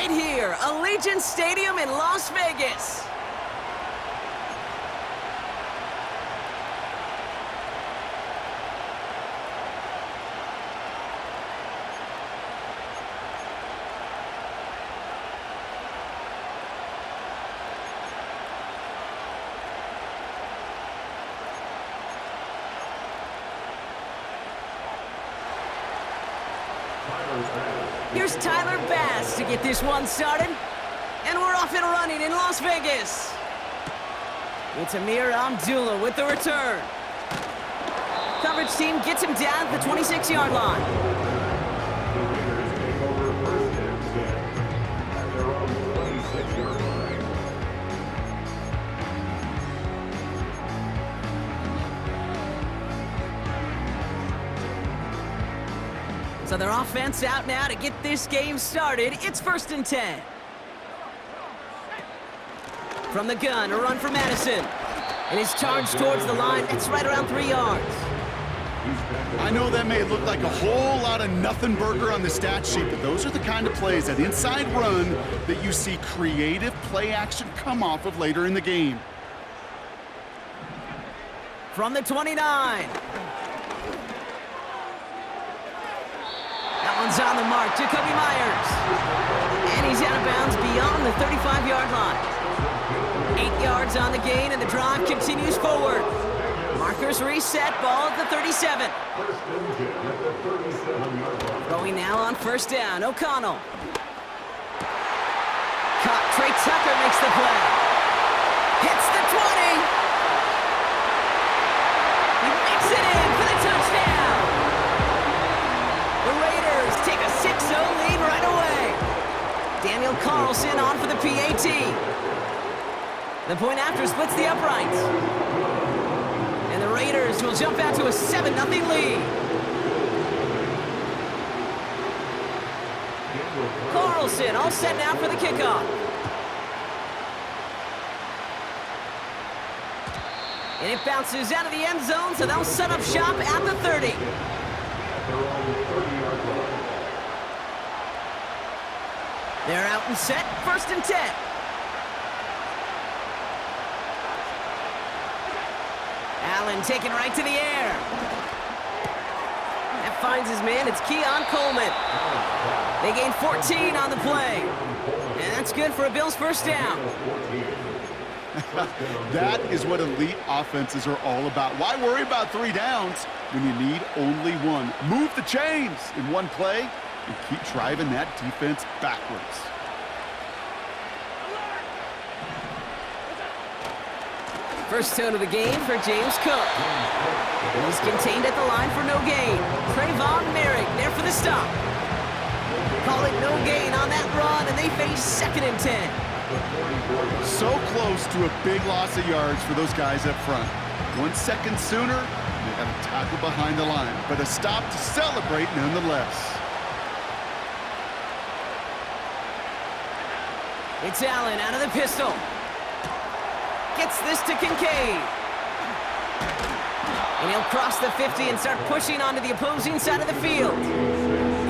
right here, Allegiant Stadium in Las Vegas. Here's Tyler Bass to get this one started. And we're off and running in Las Vegas. It's Amir Abdullah with the return. Coverage team gets him down at the 26-yard line. So their offense out now to get this game started. It's 1st and 10. From the gun, a run for Madison. And his charge towards the line, it's right around 3 yards. I know that may look like a whole lot of nothing burger on the stat sheet, but those are the kind of plays, that inside run, that you see creative play action come off of later in the game. From the 29. That one's on the mark, Jacoby Myers. And he's out of bounds beyond the 35-yard line. 8 yards on the gain, and the drive continues forward. Markers reset, ball at the 37. Throwing now on 1st down, O'Connell. Caught, Trey Tucker makes the play. Hits the 20. He makes it in for the touchdown. The Raiders take a 6-0 lead right away. Daniel Carlson on for the PAT. The point after splits the uprights. And the Raiders will jump out to a 7-0 lead. Carlson all set now for the kickoff. And it bounces out of the end zone, so they'll set up shop at the 30. They're out and set, 1st and 10. Allen taken right to the air. That finds his man. It's Keon Coleman. They gain 14 on the play. And that's good for a Bills 1st down. That is what elite offenses are all about. Why worry about 3 downs when you need only 1? Move the chains in one play and keep driving that defense backwards. First tone of the game for James Cook. He's contained at the line for no gain. Trayvon Merrick there for the stop. Call it no gain on that run, and they face 2nd and 10. So close to a big loss of yards for those guys up front. 1 second sooner, they have a tackle behind the line, but a stop to celebrate nonetheless. It's Allen out of the pistol. Gets this to Kincaid. And he'll cross the 50 and start pushing onto the opposing side of the field.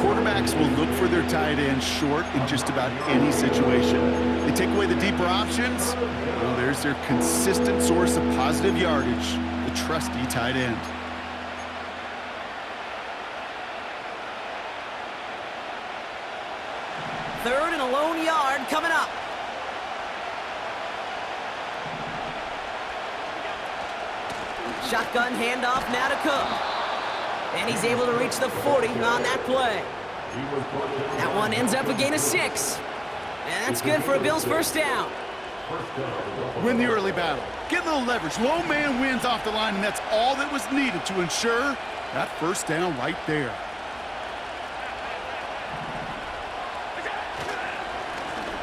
Quarterbacks will look for their tight end short in just about any situation. They take away the deeper options. Well, there's their consistent source of positive yardage, the trusty tight end. Third and a lone yard coming up. Shotgun handoff now to Cook. And he's able to reach the 40 on that play. That one ends up a gain of 6. And that's good for a Bills 1st down. Win the early battle. Get a little leverage. Low man wins off the line, and that's all that was needed to ensure that 1st down right there.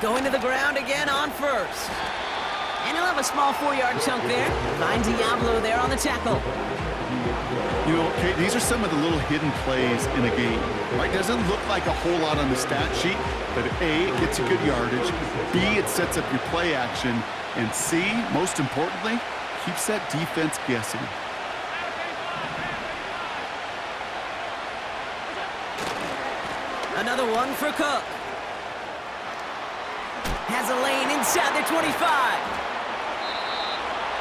Going to the ground again on 1st. And he'll have a small 4-yard chunk there. Find Diablo there on the tackle. You know, Kate, these are some of the little hidden plays in a game. Right? Doesn't look like a whole lot on the stat sheet, but A, it gets you good yardage. B, it sets up your play action. And C, most importantly, keeps that defense guessing. Another one for Cook. Has a lane inside their 25.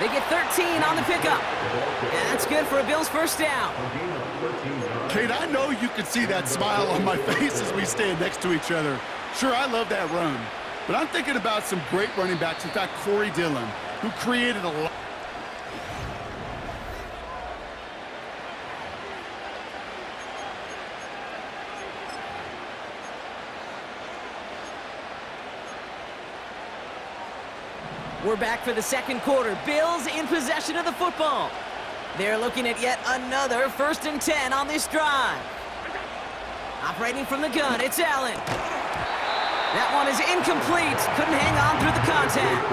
They get 13 on the pickup. And that's good for a Bills first down. Kate, I know you can see that smile on my face as we stand next to each other. Sure, I love that run. But I'm thinking about some great running backs. In fact, Corey Dillon, who created a lot. We're back for the second quarter. Bills in possession of the football. They're looking at yet another 1st and 10 on this drive. Operating from the gun, it's Allen. That one is incomplete. Couldn't hang on through the contact.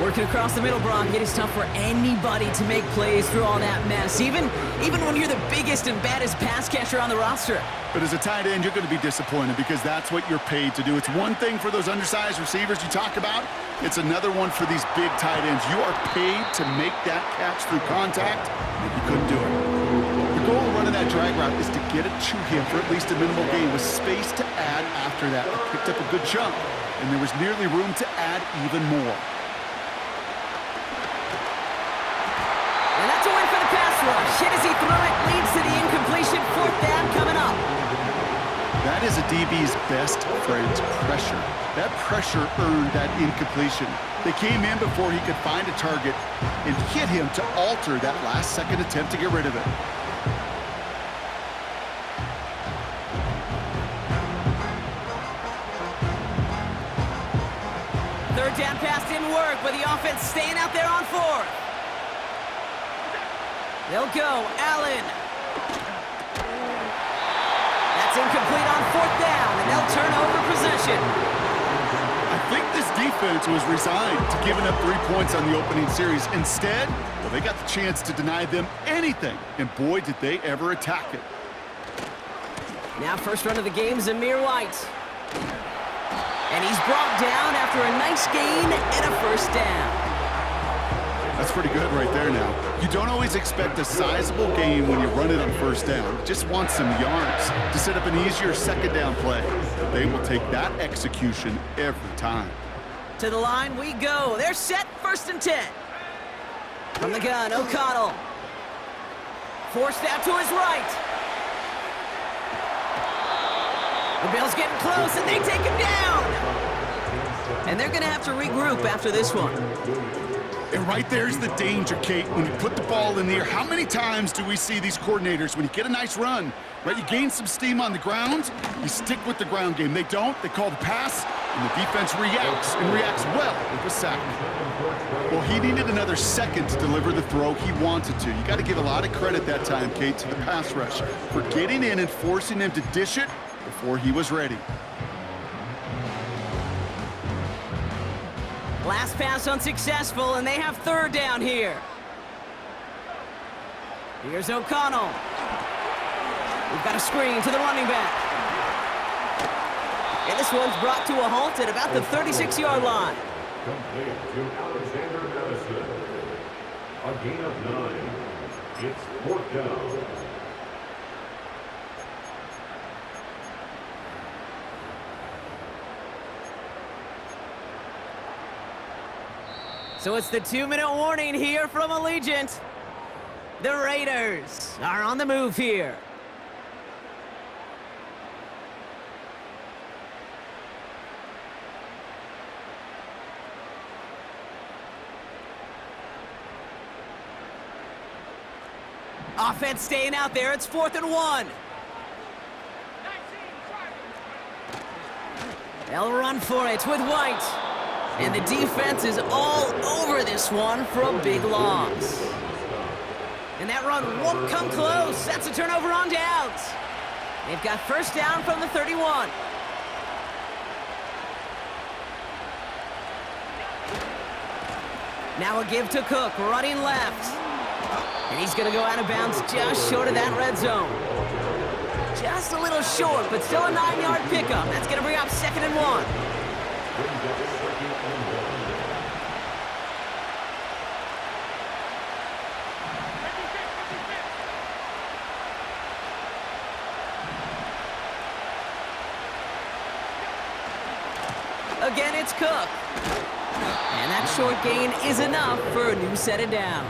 Working across the middle, Brock. It is tough for anybody to make plays through all that mess, even when you're the biggest and baddest pass catcher on the roster. But as a tight end, you're going to be disappointed because that's what you're paid to do. It's one thing for those undersized receivers you talk about. It's another one for these big tight ends. You are paid to make that catch through contact, and you couldn't do it. The goal of running that drag route is to get it to him for at least a minimal gain with space to add after that. They picked up a good chunk, and there was nearly room to add even more. And that's a win for the pass rush. Hit as he threw it, leads to the incompletion. 4th down coming up. That is a DB's best friend, pressure. That pressure earned that incompletion. They came in before he could find a target and hit him to alter that last-second attempt to get rid of it. Third down pass didn't work, but the offense staying out there on 4th. They'll go. Allen. That's incomplete on 4th down, and they'll turn over possession. I think this defense was resigned to giving up 3 points on the opening series. Instead, well, they got the chance to deny them anything, and boy, did they ever attack it. Now first run of the game, Zamir White. And he's brought down after a nice gain and a 1st down. That's pretty good right there now. You don't always expect a sizable gain when you run it on 1st down. You just want some yards to set up an easier 2nd down play. But they will take that execution every time. To the line we go. They're set, 1st and 10. From the gun, O'Connell. Forced out to his right. The Bills getting close, and they take him down. And they're going to have to regroup after this one. And right there's the danger, Kate, when you put the ball in the air. How many times do we see these coordinators, when you get a nice run, right, you gain some steam on the ground, you stick with the ground game. They don't, they call the pass, and the defense reacts, and reacts well with a sack. Well, he needed another second to deliver the throw he wanted to. You got to give a lot of credit that time, Kate, to the pass rush for getting in and forcing him to dish it before he was ready. Last pass unsuccessful, and they have 3rd down here. Here's O'Connell. We've got a screen to the running back. And this one's brought to a halt at about the 36-yard line. Complete to Alexander Madison. A gain of 9. It's 4th down. So it's the 2-minute warning here from Allegiant. The Raiders are on the move here. Offense staying out there. It's 4th and 1. They'll run for it with White. And the defense is all over this one for a big loss. And that run won't come close. That's a turnover on downs. They've got 1st down from the 31. Now a give to Cook, running left. And he's going to go out of bounds just short of that red zone. Just a little short, but still a 9-yard pickup. That's going to bring up 2nd and 1. Again, it's Cook. And that short gain is enough for a new set of downs.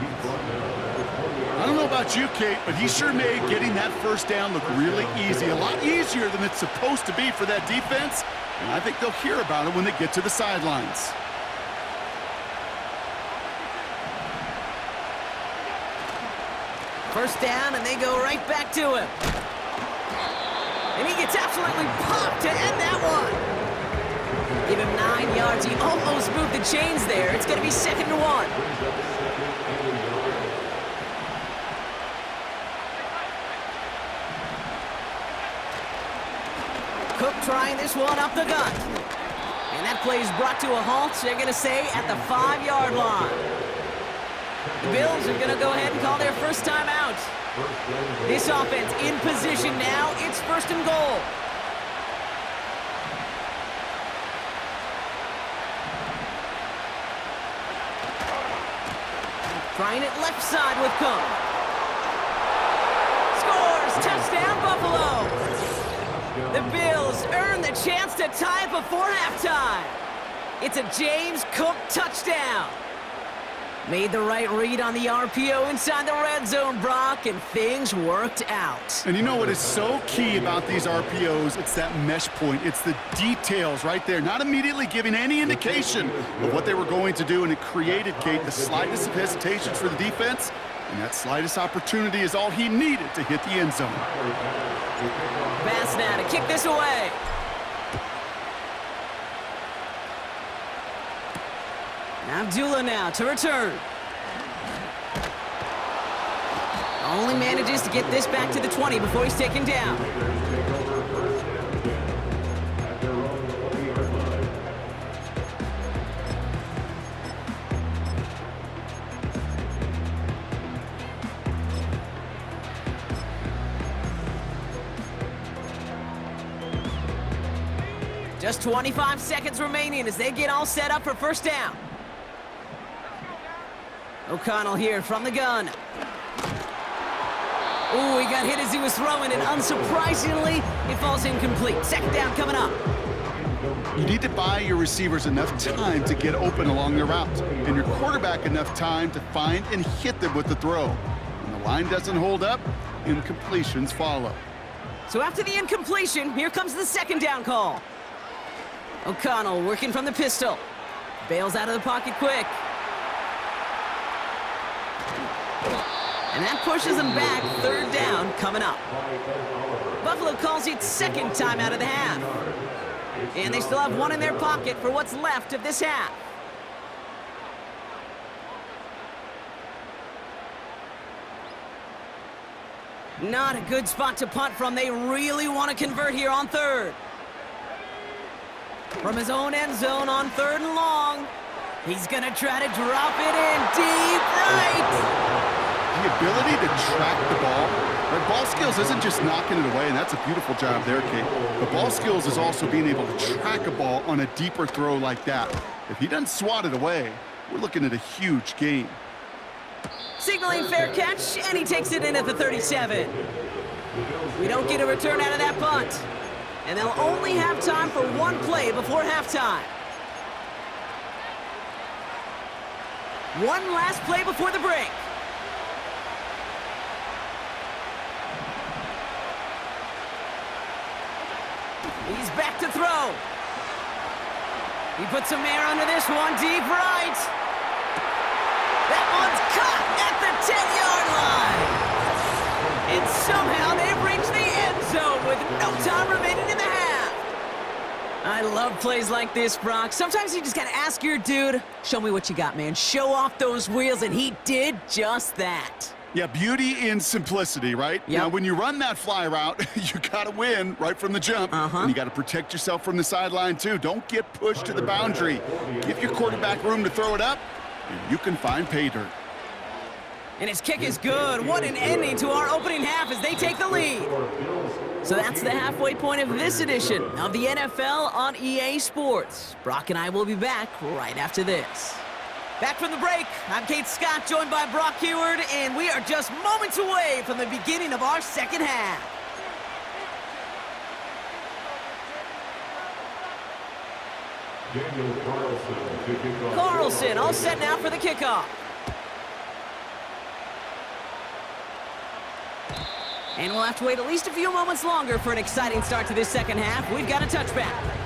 I don't know about you, Kate, but he sure made getting that first down look really easy. A lot easier than it's supposed to be for that defense. And I think they'll hear about it when they get to the sidelines. First down, and they go right back to him. And he gets absolutely popped to end that one. Give him 9 yards. He almost moved the chains there. It's going to be 2nd and 1. Cook trying this one up the gut. And that play is brought to a halt, so they're going to say at the 5-yard line. The Bills are going to go ahead and call their first time out. This offense in position now. It's 1st and goal. Trying it left side with Cook. Scores! Touchdown, Buffalo! The Bills earn the chance to tie it before halftime. It's a James Cook touchdown. Made the right read on the RPO inside the red zone, Brock, and things worked out. And you know what is so key about these RPOs? It's that mesh point. It's the details right there, not immediately giving any indication of what they were going to do, and it created, Kate, the slightest of hesitations for the defense, and that slightest opportunity is all he needed to hit the end zone. Pass now to kick this away. Abdullah now to return. Only manages to get this back to the 20 before he's taken down. Just 25 seconds remaining as they get all set up for first down. O'Connell here from the gun. Ooh, he got hit as he was throwing, and unsurprisingly, it falls incomplete. 2nd down coming up. You need to buy your receivers enough time to get open along their route, and your quarterback enough time to find and hit them with the throw. When the line doesn't hold up, incompletions follow. So after the incompletion, here comes the 2nd down call. O'Connell working from the pistol. Bails out of the pocket quick. And that pushes them back. 3rd down coming up. Buffalo calls it 2nd time out of the half. And they still have one in their pocket for what's left of this half. Not a good spot to punt from. They really want to convert here on 3rd. From his own end zone on 3rd and long. He's going to try to drop it in deep right. The ability to track the ball. Right? Ball skills isn't just knocking it away, and that's a beautiful job there, Kate. But ball skills is also being able to track a ball on a deeper throw like that. If he doesn't swat it away, we're looking at a huge gain. Signaling fair catch, and he takes it in at the 37. We don't get a return out of that punt. And they'll only have time for one play before halftime. One last play before the break. He's back to throw. He puts some air under this one, deep right. That one's caught at the 10-yard line. And somehow they've reached the end zone with no time remaining in the half. I love plays like this, Brock. Sometimes you just gotta ask your dude, show me what you got, man. Show off those wheels, and he did just that. Yeah, beauty in simplicity, right? Yep. Now, when you run that fly route, you got to win right from the jump. And you got to protect yourself from the sideline, too. Don't get pushed to the boundary. Give your quarterback room to throw it up, and you can find pay dirt. And his kick is good. What an ending to our opening half as they take the lead. So that's the halfway point of this edition of the NFL on EA Sports. Brock and I will be back right after this. Back from the break, I'm Kate Scott, joined by Brock Heward, and we are just moments away from the beginning of our second half. Daniel Carlson to kick off. Carlson all set now for the kickoff. And we'll have to wait at least a few moments longer for an exciting start to this second half. We've got a touchback.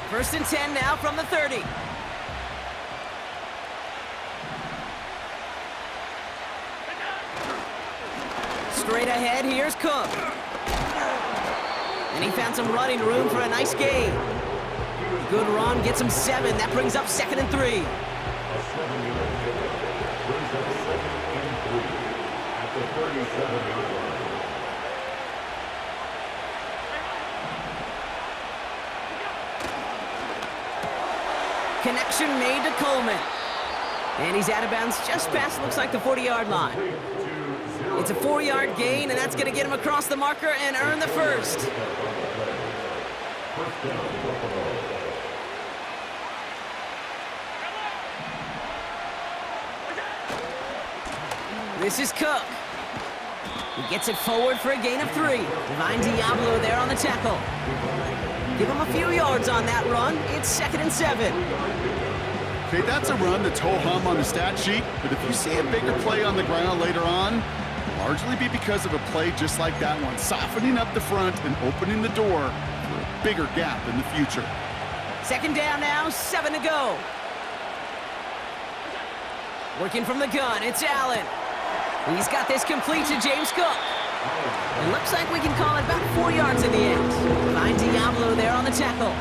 First and 10 now from the 30. Straight ahead, here's Cook. And he found some running room for a nice gain. Good run, gets him 7. That brings up 2nd and 3. A 7-yard pickup brings up 2nd and 3 at the 37-yard line. Connection made to Coleman. And he's out of bounds just past, looks like, the 40-yard line. It's a 4-yard gain, and that's going to get him across the marker and earn the first. First down, Buffalo. This is Cook. He gets it forward for a gain of 3. Divine Diablo there on the tackle. Give him a few yards on that run. It's 2nd and 7. Okay, that's a run that's ho-hum on the stat sheet, but if you see a bigger play on the ground later on, largely be because of a play just like that one, softening up the front and opening the door for a bigger gap in the future. 2nd down now, 7 to go. Working from the gun, it's Allen. He's got this complete to James Cook. It looks like we can call it about 4 yards in the end. Divine Diablo there on the tackle.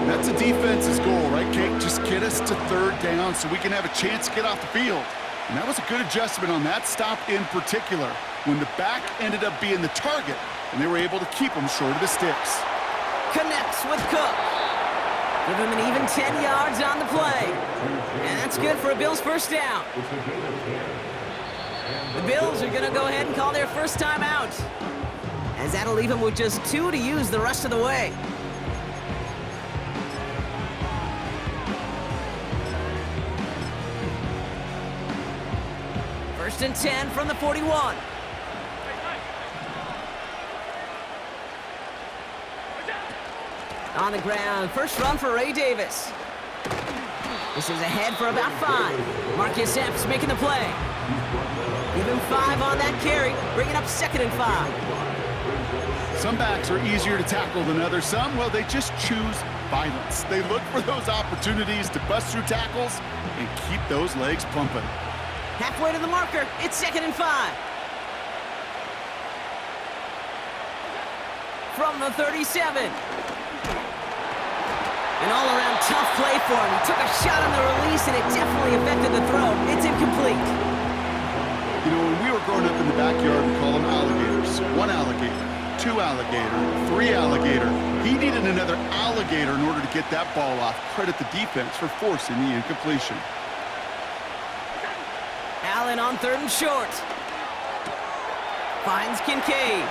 That's a defense's goal, right, Kate? Just get us to 3rd down so we can have a chance to get off the field. And that was a good adjustment on that stop in particular, when the back ended up being the target, and they were able to keep him short of the sticks. Connects with Cook. Give him an even 10 yards on the play. And that's good for a Bills first down. The Bills are going to go ahead and call their first time out, as that'll leave them with just 2 to use the rest of the way. First and 10 from the 41. On the ground, first run for Ray Davis. This is ahead for about 5. Marcus Epps making the play. Give him 5 on that carry, bringing up 2nd and 5. Some backs are easier to tackle than others. Some, well, they just choose violence. They look for those opportunities to bust through tackles and keep those legs pumping. Halfway to the marker, it's 2nd and 5. From the 37. An all-around tough play for him. He took a shot on the release, and it definitely affected the throw. It's incomplete. You know, when we were growing up in the backyard, we call them alligators. 1 alligator, 2 alligator, 3 alligator. He needed another alligator in order to get that ball off. Credit the defense for forcing the incompletion. Allen on 3rd and short. Finds Kincaid.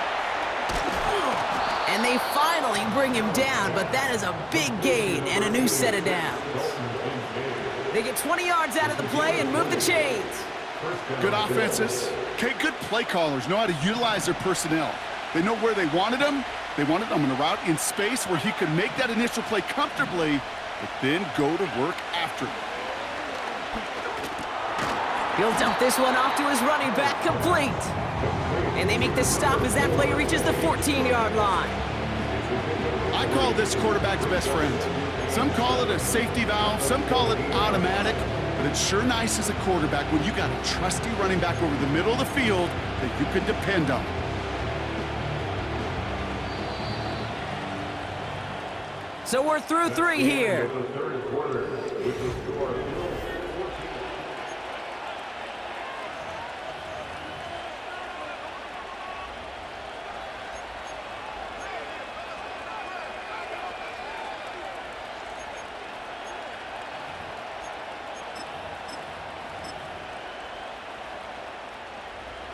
And they finally bring him down, but that is a big gain and a new set of downs. They get 20 yards out of the play and move the chains. Good offenses. Okay, good play callers know how to utilize their personnel. They know where they wanted him. They wanted him in a route in space where he could make that initial play comfortably, but then go to work after it. He'll dump this one off to his running back, complete. And they make the stop as that play reaches the 14-yard line. I call this quarterback's best friend. Some call it a safety valve, some call it automatic, but it's sure nice as a quarterback when you got a trusty running back over the middle of the field that you can depend on. So we're through 3 here.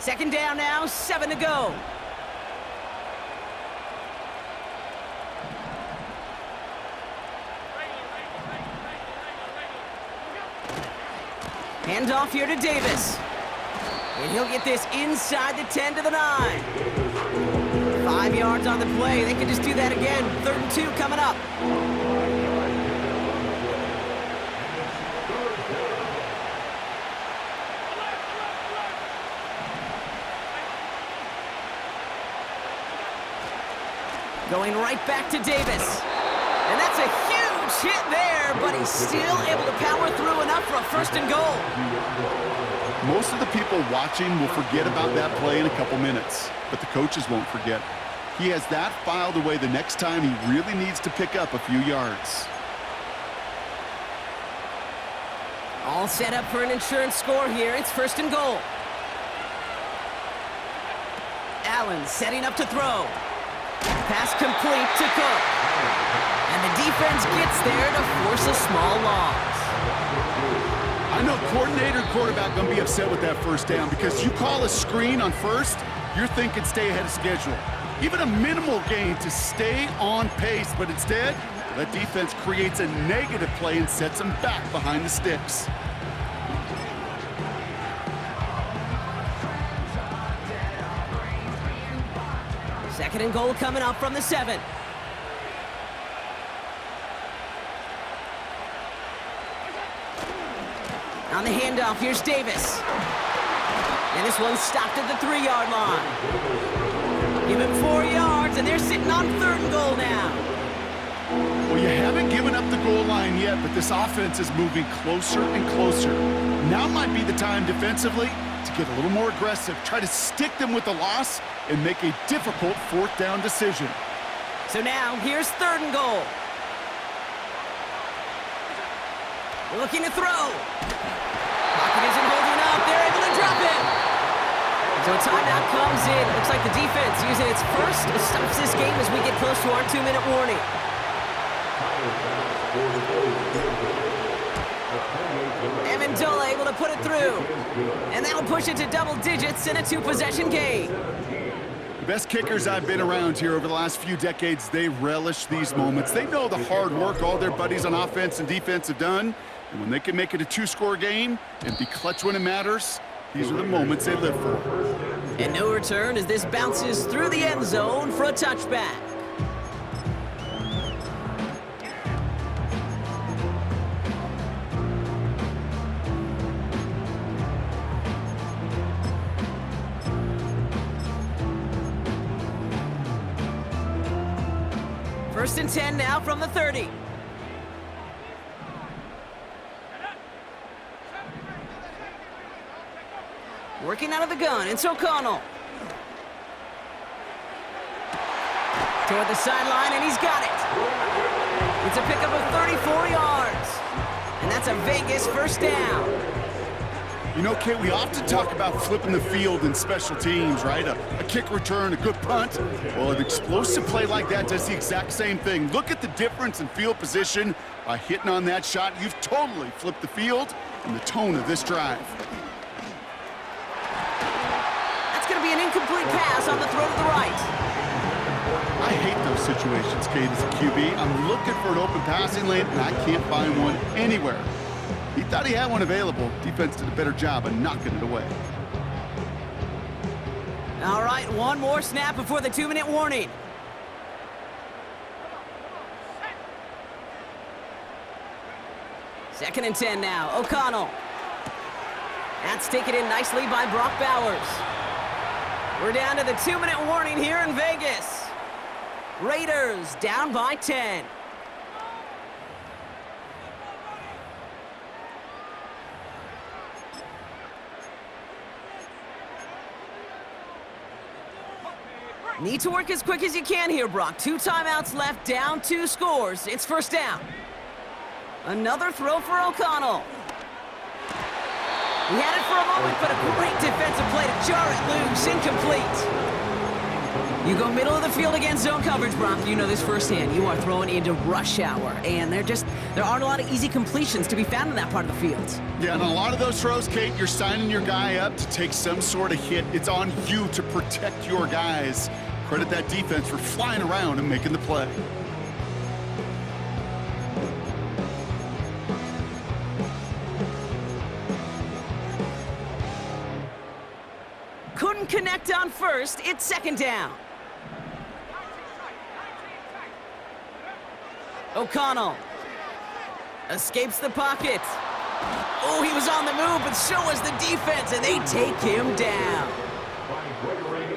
Second down now, 7 to go. Hand off here to Davis. And he'll get this inside the 10 to the 9. 5 yards on the play. They can just do that again. 3rd and 2 coming up. Going right back to Davis. And that's a huge hit there, but he's still able to power through enough for a 1st and goal. Most of the people watching will forget about that play in a couple minutes, but the coaches won't forget. He has that filed away the next time he really needs to pick up a few yards. All set up for an insurance score here. It's 1st and goal. Allen setting up to throw. Pass complete to Cook. And the defense gets there to force a small loss. I know coordinator and quarterback going to be upset with that 1st down because you call a screen on 1st, you're thinking stay ahead of schedule. Even a minimal gain to stay on pace, but instead, that defense creates a negative play and sets them back behind the sticks. Second and goal coming up from the 7. On the handoff, here's Davis. And this one's stopped at the 3-yard line. Give him 4 yards, and they're sitting on 3rd and goal now. Well, you haven't given up the goal line yet, but this offense is moving closer and closer. Now might be the time defensively to get a little more aggressive, try to stick them with the loss, and make a difficult 4th down decision. So now, here's 3rd and goal. Looking to throw. Pocket isn't holding up. They're able to drop it. So a timeout comes in. Looks like the defense using its first stops this game as we get close to our 2-minute warning. Amendola able to put it through. And that'll push it to double digits in a 2-possession game. The best kickers I've been around here over the last few decades, they relish these moments. They know the hard work all their buddies on offense and defense have done. And when they can make it a 2-score game and be clutch when it matters, these are the moments they live for. And no return as this bounces through the end zone for a touchback. First and 10 now from the 30. Working out of the gun, it's O'Connell. Toward the sideline, and he's got it. It's a pickup of 34 yards. And that's a Vegas 1st down. You know, Kate, we often talk about flipping the field in special teams, right? A kick return, a good punt. Well, an explosive play like that does the exact same thing. Look at the difference in field position by hitting on that shot. You've totally flipped the field and the tone of this drive. That's going to be an incomplete pass on the throw to the right. I hate those situations, Kate, as a QB. I'm looking for an open passing lane, and I can't find one anywhere. He thought he had one available. Defense did a better job of knocking it away. All right, one more snap before the 2-minute warning. Second and 10 now. O'Connell. That's taken in nicely by Brock Bowers. We're down to the 2-minute warning here in Vegas. Raiders down by 10. Need to work as quick as you can here, Brock. 2 timeouts left, down 2 scores. It's first down. Another throw for O'Connell. He had it for a moment, but a great defensive play to jar it loose. Incomplete. You go middle of the field against zone coverage, Brock. You know this firsthand. You are throwing into rush hour, and there aren't a lot of easy completions to be found in that part of the field. Yeah, and a lot of those throws, Kate, you're signing your guy up to take some sort of hit. It's on you to protect your guys. Credit that defense for flying around and making the play. Couldn't connect on first. It's second down. O'Connell escapes the pocket. Oh, he was on the move, but so was the defense, and they take him down.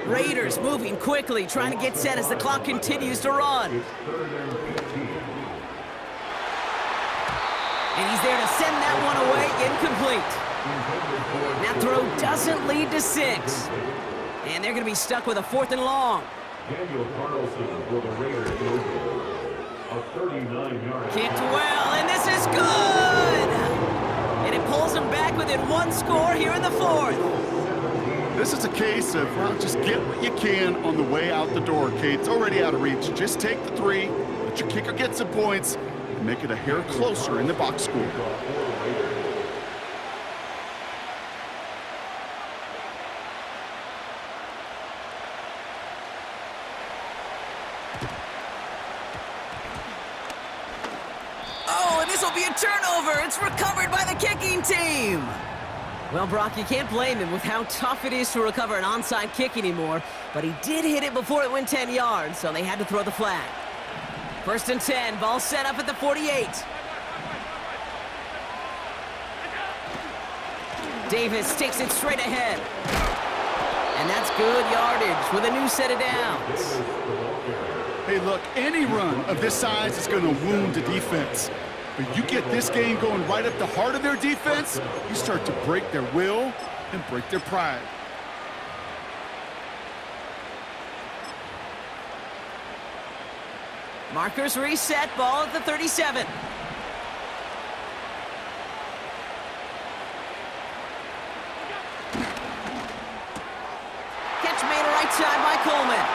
Raiders moving quickly, trying to get set as the clock continues to run. And he's there to send that one away, incomplete. That throw doesn't lead to 6. And they're going to be stuck with a 4th and long. Daniel Carlson for the Raiders. A 39-yard. Kicked well, and this is good! And it pulls them back within 1 score here in the 4th. This is a case of, well, just get what you can on the way out the door, Kate. It's already out of reach. Just take the 3, let your kicker get some points, and make it a hair closer in the box score. This will be a turnover. It's recovered by the kicking team. Well, Brock, you can't blame him with how tough it is to recover an onside kick anymore, but he did hit it before it went 10 yards, so they had to throw the flag. First and 10, ball set up at the 48. Davis takes it straight ahead. And that's good yardage with a new set of downs. Hey, look, any run of this size is going to wound the defense. But you get this game going right up the heart of their defense, you start to break their will and break their pride. Markers reset, ball at the 37. Catch made right side by Coleman.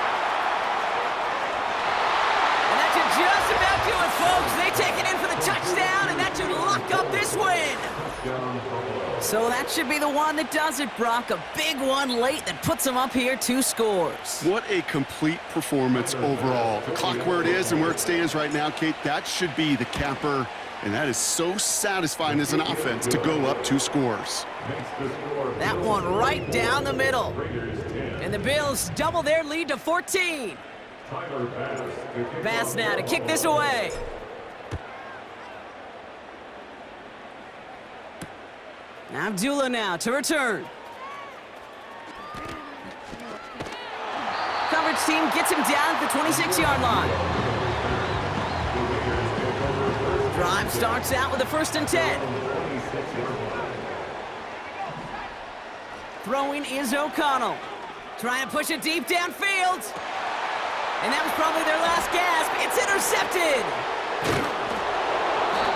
And that should just about do it, folks. They take it in for the touchdown, and that should lock up this win. So that should be the one that does it, Brock. A big one late that puts them up here 2 scores. What a complete performance overall. The clock where it is and where it stands right now, Kate, that should be the capper. And that is so satisfying as an offense to go up 2 scores. That one right down the middle. And the Bills double their lead to 14. Bass now to kick this away. Abdullah now to return. Coverage team gets him down at the 26-yard line. Drive starts out with a 1st and 10. Throwing is O'Connell. Trying to push it deep downfield. And that was probably their last gasp. It's intercepted.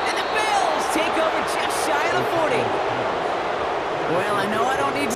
And the Bills take over just shy of the 40. Well, I know I don't need to